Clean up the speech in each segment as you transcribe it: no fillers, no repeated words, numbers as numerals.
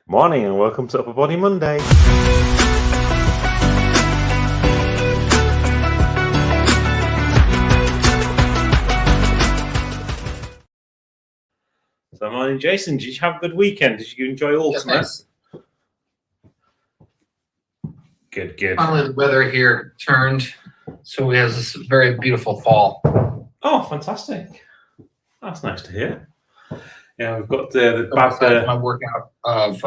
Morning and welcome to Upper Body Monday. So morning Jason, did you have a good weekend? Did you enjoy Ultimate? Yes. Good. Finally the weather here turned, so we have this very beautiful fall. Oh, fantastic. That's nice to hear. Yeah, we've got the my workout of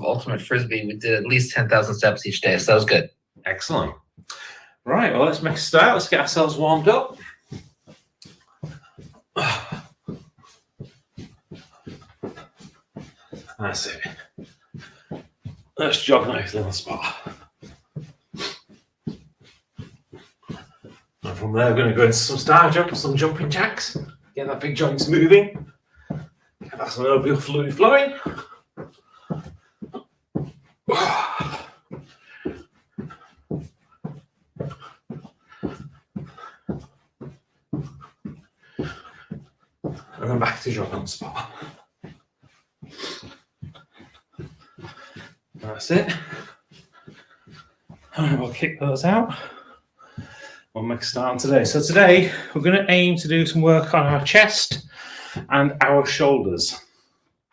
Ultimate Frisbee, we did at least 10,000 steps each day, so that was good. Excellent. Right, well, let's make a start. Let's get ourselves warmed up. That's it. Let's jog a nice little spot. And from there, we're going to go into some star jump, some jumping jacks. Get that big joints moving. Get that some overall fluid flowing. And then back to jog on the spot. That's it. And we'll kick those out. We'll make a start on today. So today we're going to aim to do some work on our chest and our shoulders.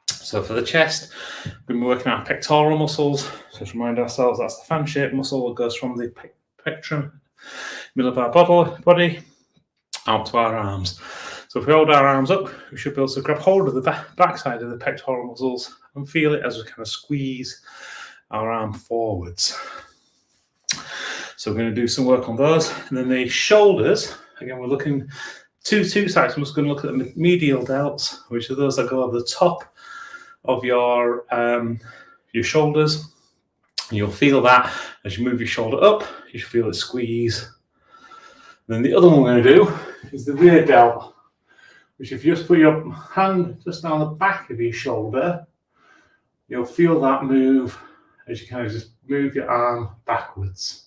So for the chest, we're going to be working our pectoral muscles. So just remind ourselves that's the fan-shaped muscle that goes from the pectorum, middle of our body, out to our arms. So if we hold our arms up, we should be able to grab hold of the back side of the pectoral muscles and feel it as we kind of squeeze our arm forwards. So we're going to do some work on those. And then the shoulders, again, we're looking two sides. We're just going to look at the medial delts, which are those that go over the top of your shoulders. And you'll feel that as you move your shoulder up, you should feel it squeeze. And then the other one we're going to do is the rear delt, which if you just put your hand just down the back of your shoulder, you'll feel that move as you kind of just move your arm backwards.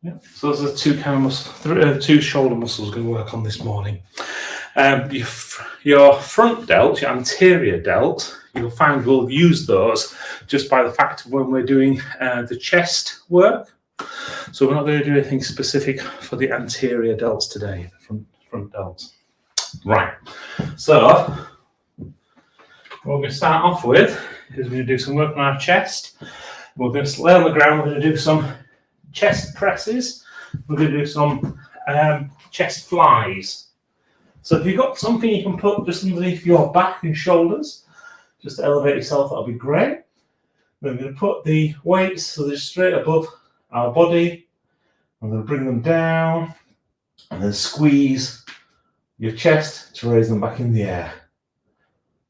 Yeah. So those are the two kind of two shoulder muscles we're going to work on this morning. Your front delt, your anterior delt, you'll find we'll use those just by the fact of when we're doing the chest work. So we're not going to do anything specific for the anterior delts today, the front delts. Right, so what we're going to start off with is we're going to do some work on our chest. We're going to lay on the ground, we're going to do some chest presses, we're going to do some chest flies. So if you've got something you can put just underneath your back and shoulders, just to elevate yourself, that'll be great. Then we're going to put the weights so they're straight above our body. I'm going to bring them down and then squeeze your chest to raise them back in the air.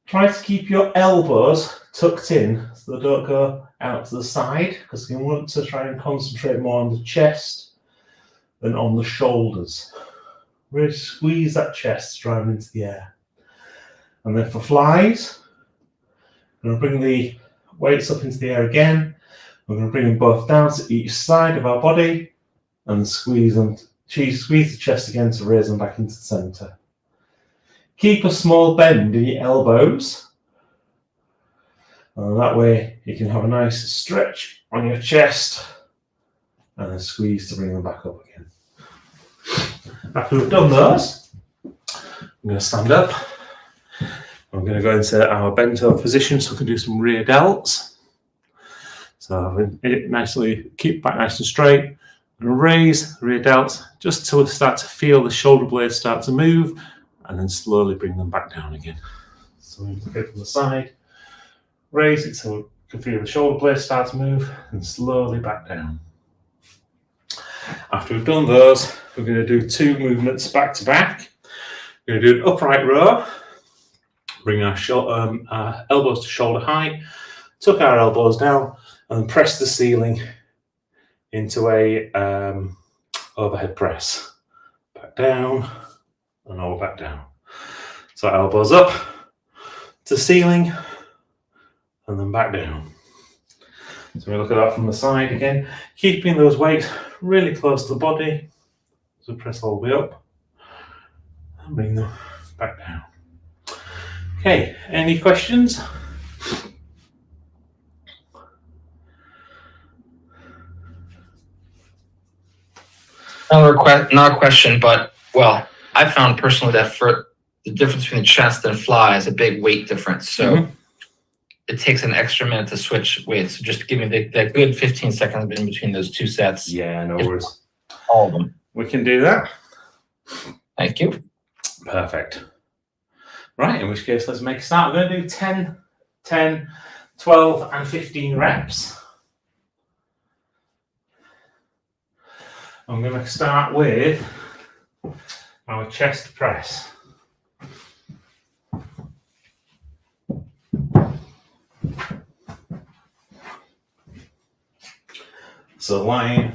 Try to keep your elbows tucked in so they don't go out to the side, because you want to try and concentrate more on the chest than on the shoulders. Really squeeze that chest driving into the air. And then for flies, I'm going to bring the weights up into the air again. We're going to bring them both down to each side of our body and squeeze them. Squeeze the chest again to raise them back into the centre. Keep a small bend in your elbows. And that way you can have a nice stretch on your chest and then squeeze to bring them back up again. After we've done those, I'm going to stand up. I'm going to go into our bent over position so we can do some rear delts. So keep back nice and straight. I'm going to raise the rear delts just till we start to feel the shoulder blades start to move, and then slowly bring them back down again. So we go from the side, raise it so we can feel the shoulder blades start to move, and slowly back down. After we've done those, we're going to do two movements back to back. We're going to do an upright row, bring our elbows to shoulder height, tuck our elbows down, and then press the ceiling into a overhead press. Back down, and all back down. So elbows up to ceiling, and then back down. So we look at that from the side again, keeping those weights really close to the body. So press all the way up and bring them back down. Okay, any questions? Not a question, but well, I found personally that for the difference between the chest and fly is a big weight difference. So it takes an extra minute to switch weights. So just give me that good 15 seconds in between those two sets. Yeah, no worries. All of them. We can do that. Thank you. Perfect. Right, in which case, let's make a start. We're going to do 10, 10, 12, and 15 reps. I'm going to start with our chest press. So lying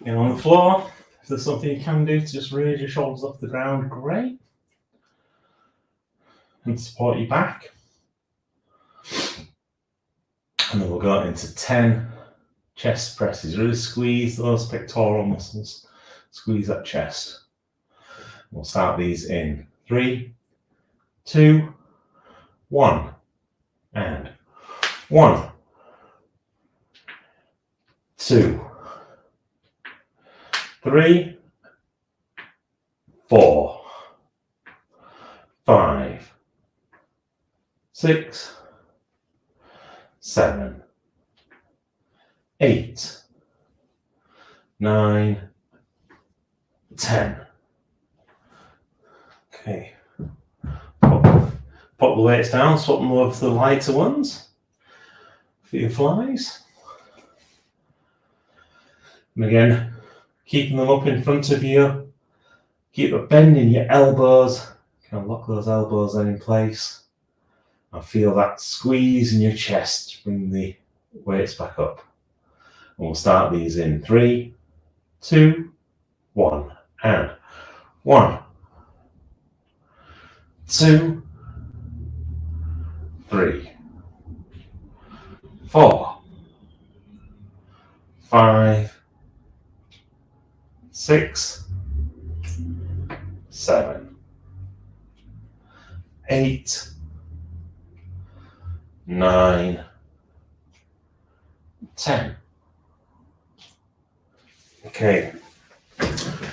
on the floor, if there's something you can do to just raise your shoulders off the ground, great. And support your back. And then we'll go into 10 chest presses. Really squeeze those pectoral muscles. Squeeze that chest. We'll start these in 3, 2, 1. And 1, 2, 3, 4, 5, 6, 7, 8, 9, 10. Okay. Pop the weights down, swap them over to the lighter ones for your flies. And again, keeping them up in front of you. Keep a bend in your elbows. Kind of lock those elbows in place. And feel that squeeze in your chest. Bring the weights back up. And we'll start these in 3, 2, 1. And 1, 2, 3, 4, 5, 6, 7, 8, 9, 10. Okay,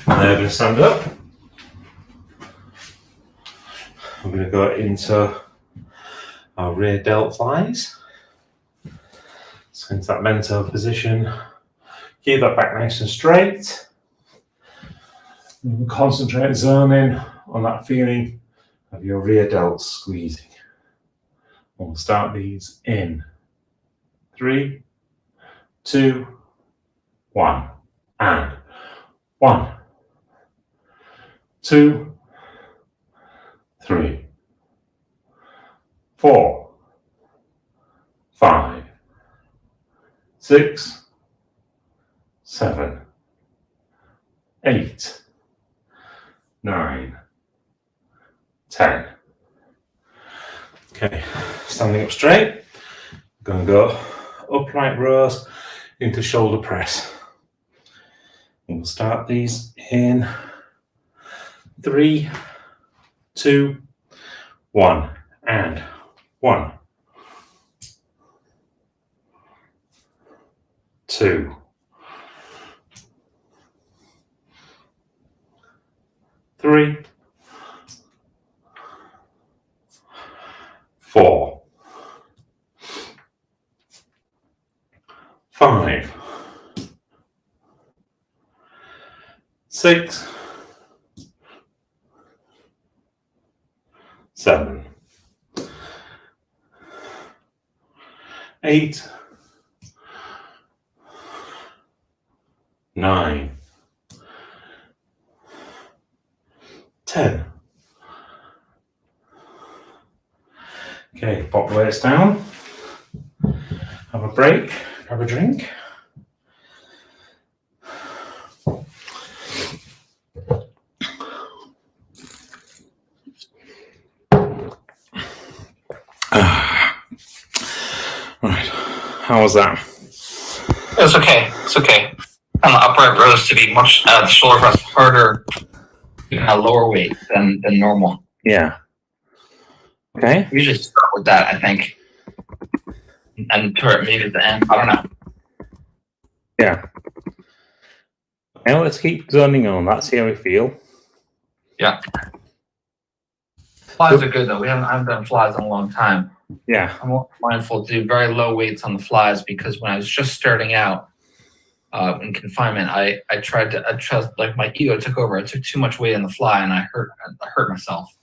now we're going to stand up. I'm going to go into our rear delt flies. So into that mental position. Keep that back nice and straight. And concentrate, zone in on that feeling of your rear delts squeezing. And we'll start these in 3, 2, 1. And 1, 2, 3, 4, 5, 6, 7, 8, 9, 10. Okay, standing up straight. I'm going to go upright rows into shoulder press. And we'll start these in 3, 2, 1. And 1, 2, 3, 4, 5, 6, 7, 8, 9, 10. Okay, pop the weights down. Have a break, grab a drink. Right, how was that? It's okay. It's okay. On the upright rows to be much the shoulder press harder, lower weight than normal. Yeah. Okay. We usually start with that, I think, and maybe at the end. I don't know. Yeah. Now let's keep zoning on that, see how we feel. Yeah. Flies are good though. I haven't done flies in a long time. Yeah. I'm mindful to do very low weights on the flies because when I was just starting out in confinement, I tried like my ego took over. I took too much weight on the fly and I hurt myself.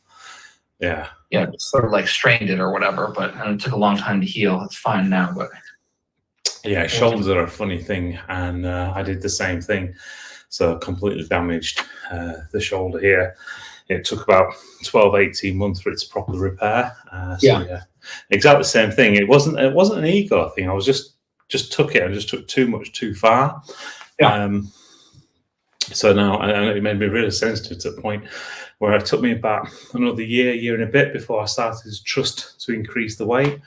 Yeah. Yeah, just sort of like strained it or whatever, and it took a long time to heal. It's fine now, but yeah, shoulders are a funny thing, and I did the same thing. So completely damaged the shoulder here. It took about 12, 18 months for it to properly repair. Yeah, exactly the same thing. It wasn't an ego thing. I was just took it. I just took too much too far. Yeah. So now, and it made me really sensitive to the point where it took me about another year and a bit before I started to trust to increase the weight.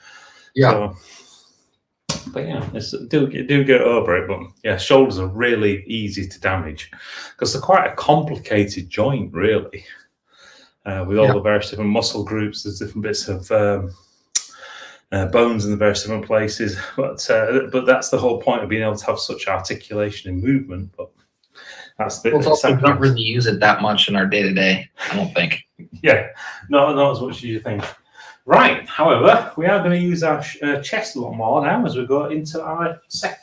Yeah. But yeah, do get over it. But yeah, shoulders are really easy to damage because they're quite a complicated joint, really. With all the various different muscle groups, there's different bits of bones in the various different places. But that's the whole point of being able to have such articulation and movement. But that's the. We don't really use it that much in our day to day. I don't think. Yeah, not as much as you think. Right. However, we are going to use our chest a lot more now as we go into our set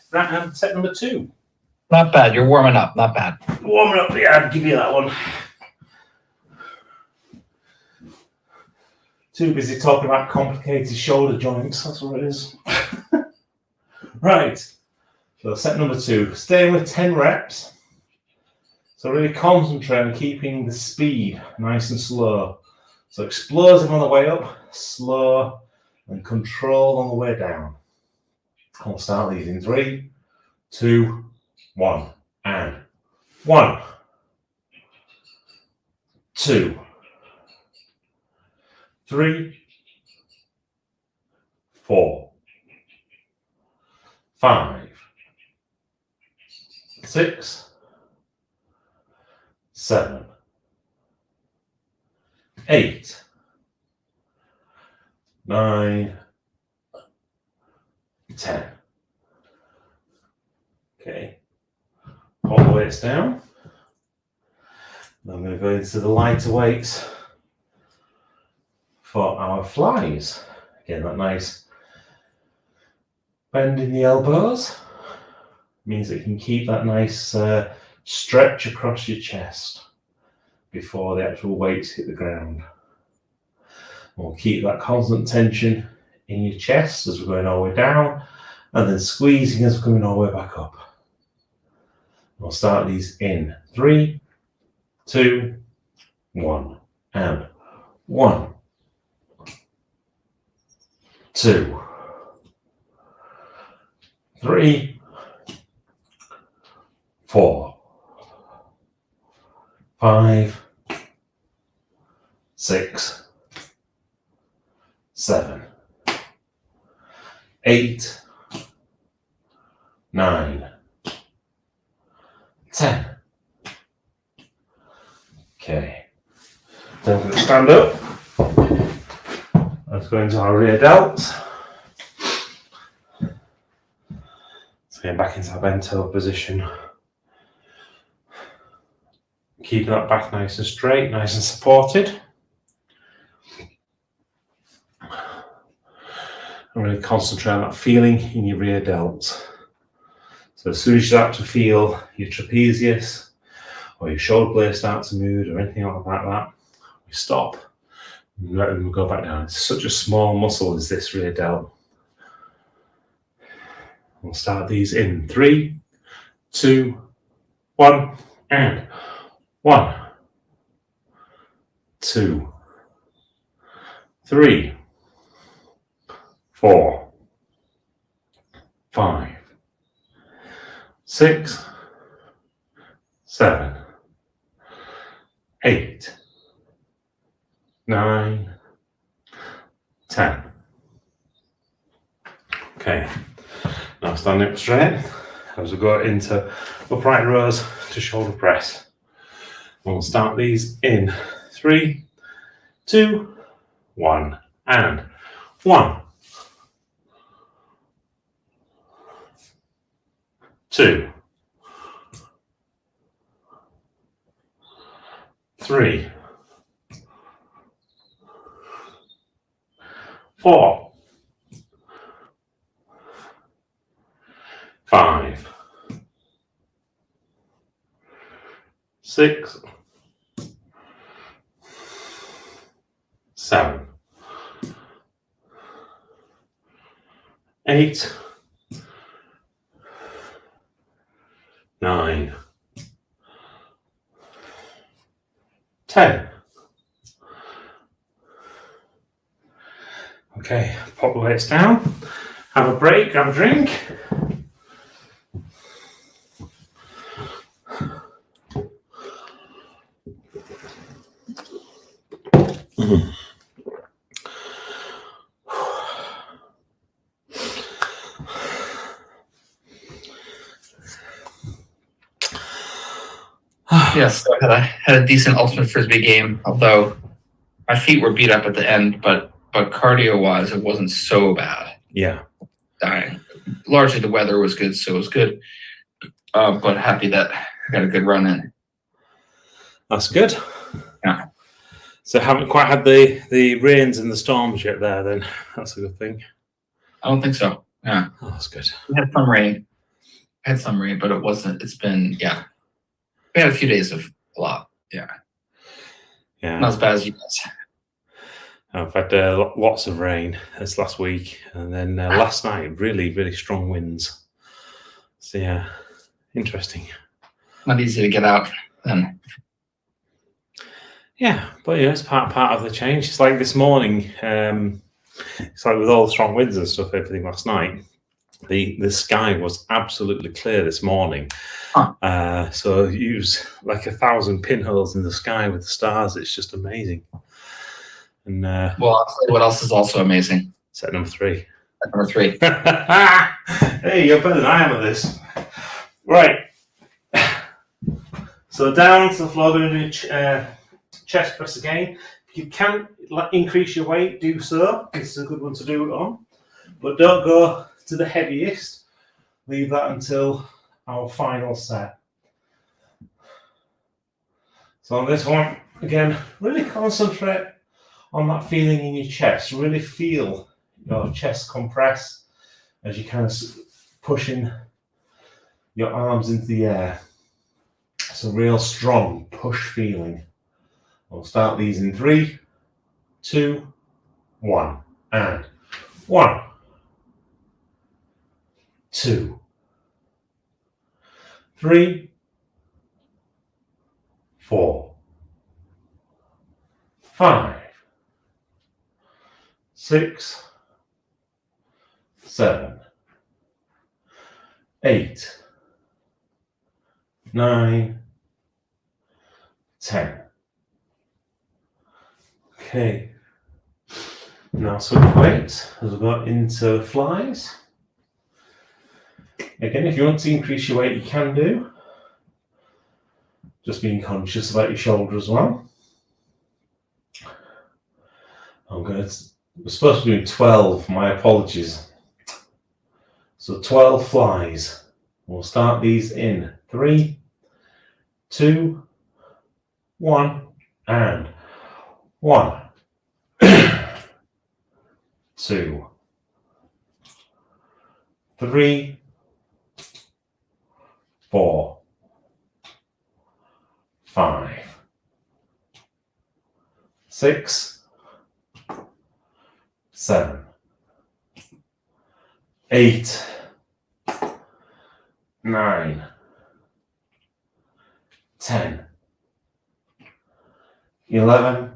number 2. Not bad. You're warming up. Not bad. Warming up. Yeah, I'll give you that one. Too busy talking about complicated shoulder joints. That's what it is. Right. So set number 2. Staying with 10 reps. So really concentrate on keeping the speed nice and slow. So explosive on the way up, slow, and control on the way down. I'll start these in 3, 2, 1, and 1, 2, 3, 4, 5, 6, 7, 8, 9, 10. Okay, all the weights down. Now I'm going to go into the lighter weights for our flies. Again, that nice bend in the elbows means that you can keep that nice stretch across your chest before the actual weights hit the ground. We'll keep that constant tension in your chest as we're going all the way down, and then squeezing as we're coming all the way back up. We'll start these in 3, 2, 1, and 1, 2, 3, 4, 5, 6, 7, 8, 9, 10. Okay. Then we're going to stand up. Let's go into our rear delts. So getting back into our bent over position. Keeping that back nice and straight, nice and supported. And really concentrate on that feeling in your rear delts. So as soon as you start to feel your trapezius or your shoulder blade start to move or anything like that, we stop and let them go back down. It's such a small muscle is this rear delt. We'll start these in 3, 2, 1, and 1, 2, 3, 4, 5, 6, 7, 8, 9, 10. Okay, now standing up straight as we go into upright rows to shoulder press. We'll start these in 3, 2, 1, and 1, 2, 3, 4, 5, 6, 7, 8, 9, 10. Okay, pop the weights down, have a break, have a drink. Yes, so I had a decent ultimate frisbee game, although my feet were beat up at the end, but cardio wise, it wasn't so bad. Yeah. Largely the weather was good, so it was good. But happy that I got a good run in. That's good. Yeah. So haven't quite had the rains and the storms yet there then. That's a good thing. I don't think so. Yeah. Oh, that's good. We had some rain. But it wasn't, it's been, yeah. We had a few days of a lot. Yeah. Yeah. Not as bad as you guys. I've had lots of rain this last week, and then last night, really, really strong winds. So yeah, interesting. Not easy to get out then. Yeah, but yeah, it's part of the change. It's like this morning. It's like with all the strong winds and stuff, everything last night. The sky was absolutely clear this morning. Huh. So you use like 1,000 pinholes in the sky with the stars. It's just amazing. And well, I'll tell you what else is also amazing. Set number 3. Set number 3. Hey, you're better than I am at this. Right. So down to the floor, we're going to do chest press again. If you can increase your weight, do so. This is a good one to do it on. But don't go to the heaviest. Leave that until our final set. So on this one, again, really concentrate on that feeling in your chest. Really feel your chest compress as you kind of pushing your arms into the air. It's a real strong push feeling. We'll start these in 3, 2, 1, and 1, 2, 3, 4, 5, 6, 7, 8, 9, 10. Okay. Now switch weights as we go into flies. Again, if you want to increase your weight, you can do. Just being conscious about your shoulder as well. We're supposed to be doing 12, my apologies. So 12 flies. We'll start these in 3, 2, 1, and 1, 2, 3, 4, 5, 6, 7, 8, 9, 10, 11,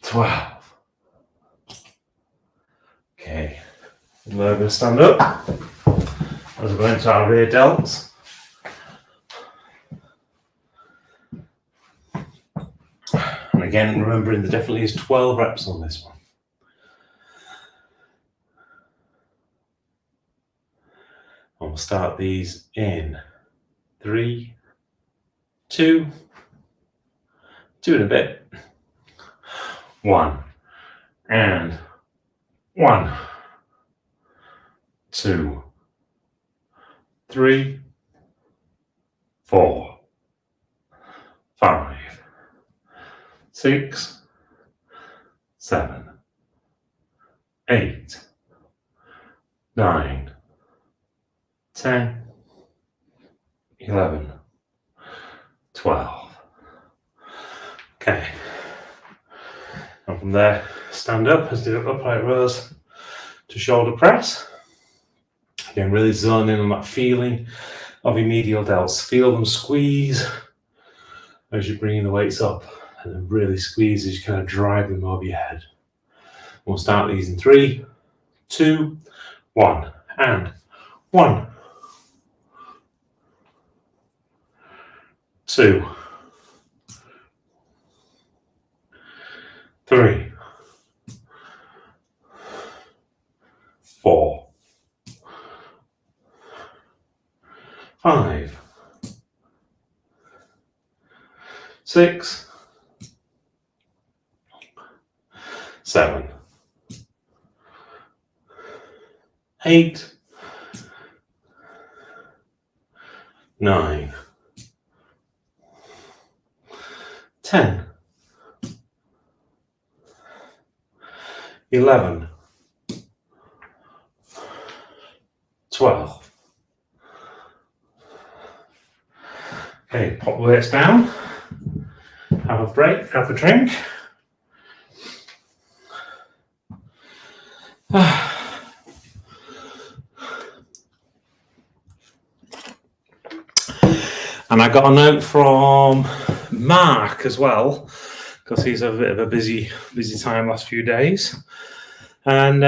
12. Okay, we're going to stand up as we go into our rear delts. And again, remembering there definitely is 12 reps on this one. And we'll start these in 3, 2, 2 and a bit, 1, and 1, 2, 3, 4, 5, 6, 7, 8, 9, 10, 11, 12. Okay. And from there, stand up as do upright rows to shoulder press. Again, really zone in on that feeling of your medial delts. Feel them squeeze as you're bringing the weights up, and then really squeeze as you kind of drive them over your head. We'll start these in 3, 2, 1, and 1, 2, 3, 4, 5, 6, 7, 8, 9, 10, 11, 12. Okay, pop the weights down, have a break, grab a drink. And I got a note from Mark as well, because he's a bit of a busy time last few days, and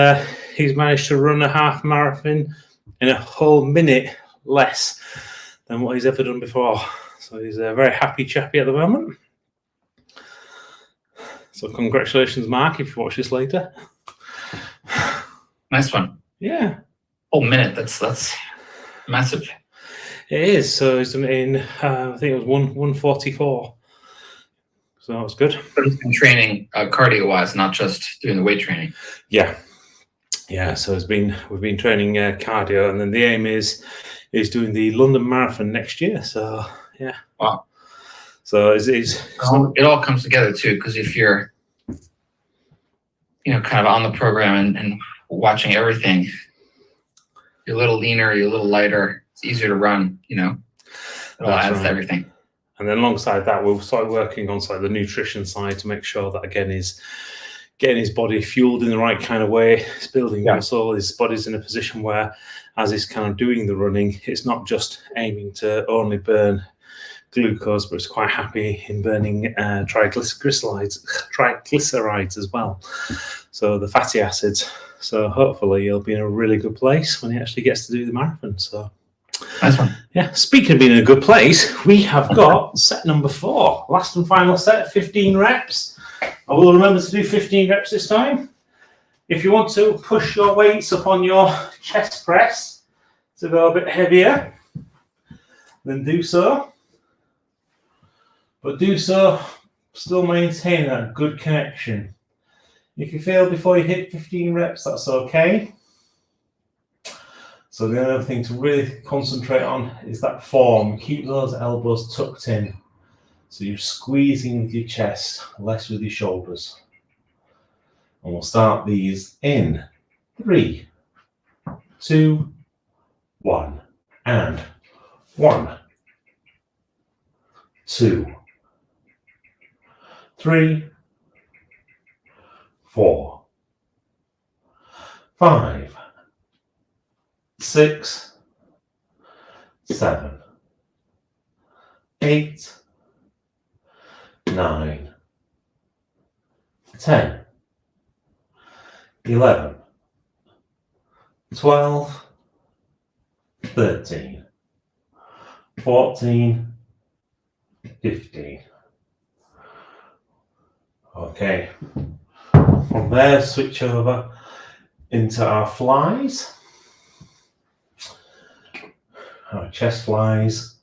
he's managed to run a half marathon in a whole minute less than what he's ever done before. So he's a very happy chappy at the moment. So congratulations, Mark, if you watch this later. Nice one. Yeah. Whole minute. That's massive. It is. So he's in, I think it was 1:44. So that was good. But he's been training cardio-wise, not just doing the weight training. Yeah. Yeah. So we've been training cardio, and then the aim is doing the London Marathon next year. So yeah. Wow. So it all comes together too, because if you're, kind of on the program and watching everything, you're a little leaner, you're a little lighter. It's easier to run. It all adds to everything. And then alongside that, we'll start working on the nutrition side to make sure that again is getting his body fueled in the right kind of way. It's building muscle. His body's in a position where, as he's kind of doing the running, it's not just aiming to only burn glucose, but it's quite happy in burning triglycerides as well. So the fatty acids. So hopefully he'll be in a really good place when he actually gets to do the marathon. So nice one. Yeah. Speaking of being in a good place, we have got set number 4, last and final set, 15 reps. I will remember to do 15 reps this time. If you want to push your weights upon your chest press to go a bit heavier, then do so. But do so, still maintain that good connection. If you fail before you hit 15 reps, that's okay. So the other thing to really concentrate on is that form. Keep those elbows tucked in. So you're squeezing with your chest, less with your shoulders. And we'll start these in 3, 2, 1, and 1, 2, 3, 4, 5, 6, 7, 8, 9, 10, 11, 12, 13, 14, 15. Okay. From there, switch over into our flies. Our chest flies.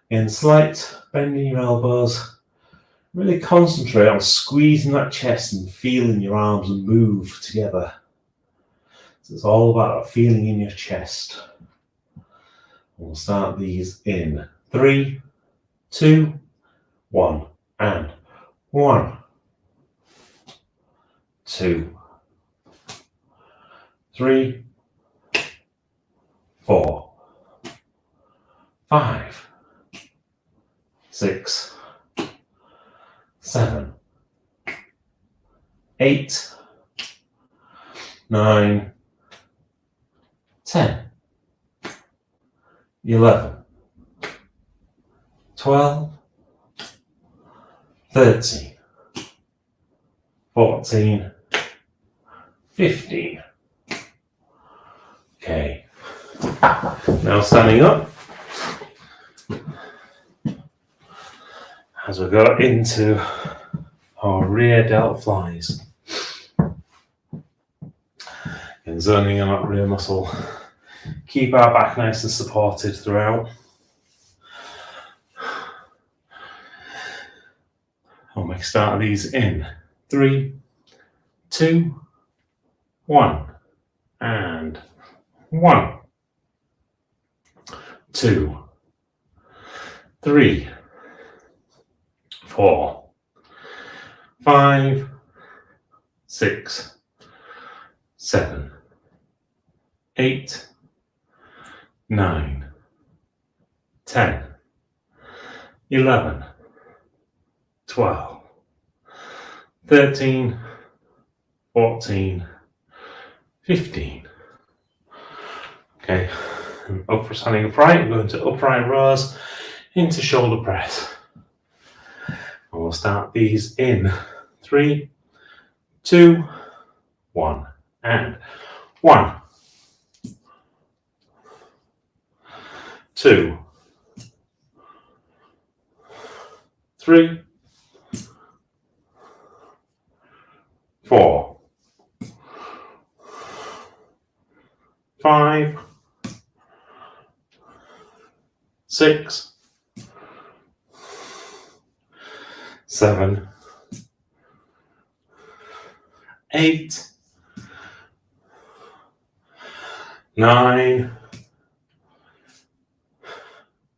In slight bending your elbows. Really concentrate on squeezing that chest and feeling your arms move together. So it's all about feeling in your chest. We'll start these in 3, 2, 1, and 1, 2, 3, 4, 5, 6, 7, 8, 9, 10, 11, 12, 13, 14, 15. Okay. Now standing up as we go into our rear delt flies. And zoning in that rear muscle. Keep our back nice and supported throughout. I'll make a start of these in 3, 2, 1, and 1, 2, 3, 4, 5, 6, 7, 8, 9, 10, 11, 12, 13, 14, 15. Okay, up standing upright, going to upright rows into shoulder press. And we'll start these in 3, 2, 1, and 1, 2, 3, 4, 5, 6, 7, 8, 9,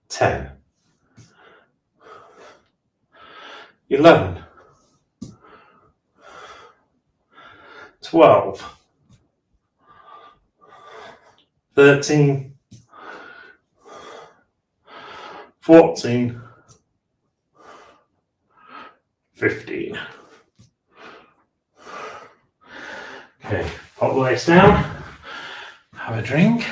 10, 11, 12, 13, 14, 15. Okay, pop the legs down, have a drink.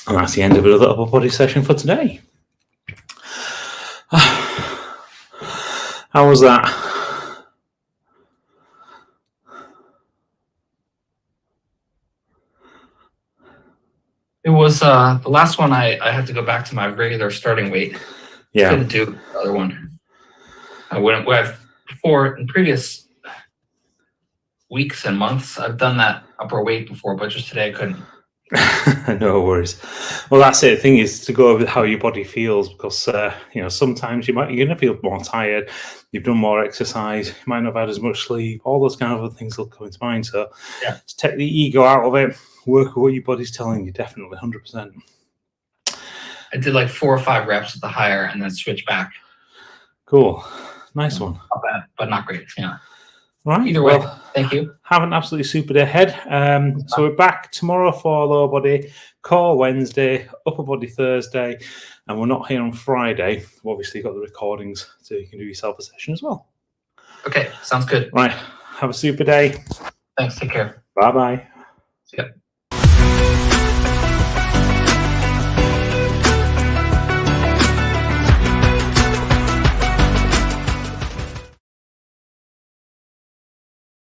And that's the end of another upper body session for today. How was that? It was the last one. I had to go back to my regular starting weight. Yeah. Couldn't do the other one. I went before in previous weeks and months. I've done that upper weight before, but just today I couldn't. No worries. Well, that's it. The thing is to go with how your body feels, because sometimes you're going to feel more tired. You've done more exercise. You might not have had as much sleep. All those kind of things will come into mind. So, yeah, to take the ego out of it, work with what your body's telling you. Definitely, 100%. I did like 4 or 5 reps at the higher, and then switch back. Cool, nice one. Not bad, but not great. Yeah. Right. Either way, thank you. Have an absolutely super day ahead. So we're back tomorrow for lower body, core Wednesday, upper body Thursday, and we're not here on Friday. We've obviously got the recordings, so you can do yourself a session as well. Okay, sounds good. Right. Have a super day. Thanks. Take care. Bye-bye. See ya.